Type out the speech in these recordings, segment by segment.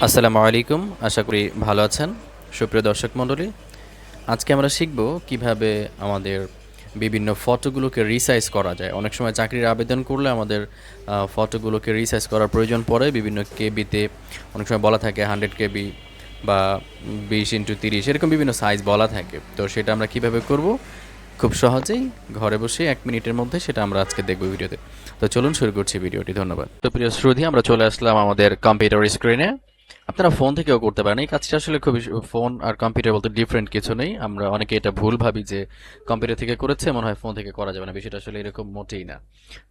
আসসালামু আলাইকুম। আশা করি ভালো আছেন সুপ্রিয় দর্শক মণ্ডলী। আজকে আমরা শিখব কিভাবে আমাদের বিভিন্ন ফটোগুলোকে রিসাইজ করা যায়। অনেক সময় চাকরির আবেদন করলে আমাদের ফটোগুলোকে রিসাইজ করার প্রয়োজন পড়ে বিভিন্ন কেবিতে। অনেক সময় বলা থাকে 100 কেবি বা 20x30 এরকম বিভিন্ন সাইজ বলা থাকে। তো সেটা আমরা কিভাবে করব খুব সহজেই ঘরে বসে 1 মিনিটের মধ্যে সেটা আমরা আজকে দেখব ভিডিওতে। তো চলুন শুরু করছি ভিডিওটি। ধন্যবাদ। তো প্রিয় শ্রোতাী, আমরা চলে আসলাম আমাদের কম্পিউটার স্ক্রিনে। আপনারা ফোন থেকেও করতে পারেন। এই কাজটা আসলে খুবই ফোন আর কম্পিউটার বলতে ডিফারেন্ট কিছু নেই। আমরা অনেকে এটা ভুল ভাবি যে কম্পিউটার থেকে করেছে মনে হয় ফোন থেকে করা যাবে না। বিষয়টা আসলে এরকম মোটেই না।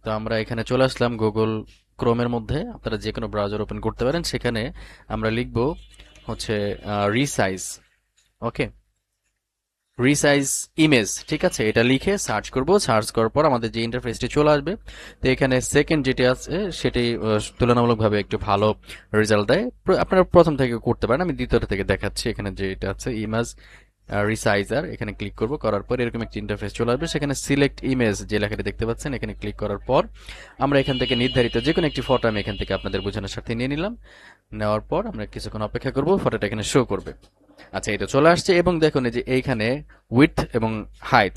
তো আমরা এখানে চলে আসলাম গুগল ক্রোমের মধ্যে। আপনারা যে কোনো ব্রাউজার ওপেন করতে পারেন। সেখানে আমরা লিখব হচ্ছে রিসাইজ। ওকে, রিসাইজ ইমেজ, ঠিক আছে, এটা লিখে সার্চ করব। সার্চ করার পর আমাদের যে ইন্টারফেসটি চলে আসবে। তো এখানে সেকেন্ড যেটি আছে সেটি তুলনামূলকভাবে একটু ভালো রেজাল্ট দেয়। আপনারা প্রথম থেকে করতে পারেন, আমি দ্বিতীয়টা থেকে দেখাচ্ছি। এখানে যেটা আছে ইমেজ রিসাইজার, এখানে ক্লিক করব। করার পর এরকম একটি ইন্টারফেস চলে আসবে। সেখানে সিলেক্ট ইমেজ যে লেখাটি দেখতে পাচ্ছেন, এখানে ক্লিক করার পর আমরা এখান থেকে নির্ধারিত যে কোনো একটি ফটো আমি এখান থেকে আপনাদের বোঝানোর সাথে নিয়ে নিলাম। নেওয়ার পর আমরা কিছুক্ষণ অপেক্ষা করব, ফটোটা এখানে শো করবে। আচ্ছা, এই তো চলে আসছে এবং দেখুন এই যে এইখানে উইডথ এবং হাইট,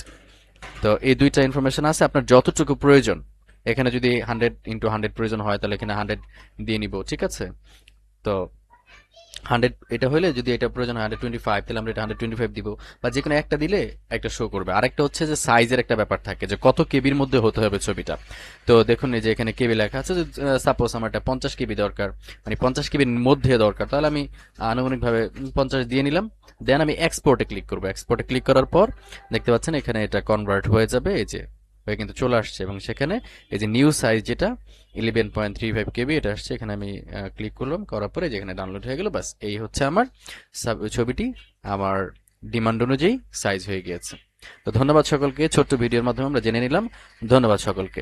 তো এই দুইটা ইনফরমেশন আছে। আপনার যতটুকু প্রয়োজন, এখানে যদি 100x100 প্রয়োজন হয় তাহলে এখানে 100 দিয়ে নিব, ঠিক আছে। তো 100 এটা হলে, যদি এটা প্রয়োজন হয় 125, তাহলে আমরা এটা 125 দিব, বা যে কোনো একটা দিলে একটা শো করবে। আরেকটা হচ্ছে যে সাইজের একটা ব্যাপার থাকে, যে কত কেবির মধ্যে হতে হবে ছবিটা। তো দেখুন এই যে এখানে কেবি লেখা আছে। সাপোজ আমার এটা 50 কেবি দরকার, মানে 50 কেবির মধ্যে দরকার, তাহলে আমি আনুমানিকভাবে 50 দিয়ে নিলাম। দেন আমি এক্সপোর্টে ক্লিক করবো। এক্সপোর্টে ক্লিক করার পর দেখতে পাচ্ছেন এখানে এটা কনভার্ট হয়ে যাবে, এই যে হয়ে কিন্তু চলে আসছে। এবং সেখানে এই যে নিউ সাইজ যেটা 11.35 কেবি এটা আসছে। এখানে আমি ক্লিক করলাম, করার পরে যেখানে ডাউনলোড হয়ে গেল। বাস, এই হচ্ছে আমার ছবিটি আমার ডিমান্ড অনুযায়ী সাইজ হয়ে গিয়েছে। তো ধন্যবাদ সকলকে। ছোট্ট ভিডিওর মাধ্যমে আমরা জেনে নিলাম। ধন্যবাদ সকলকে।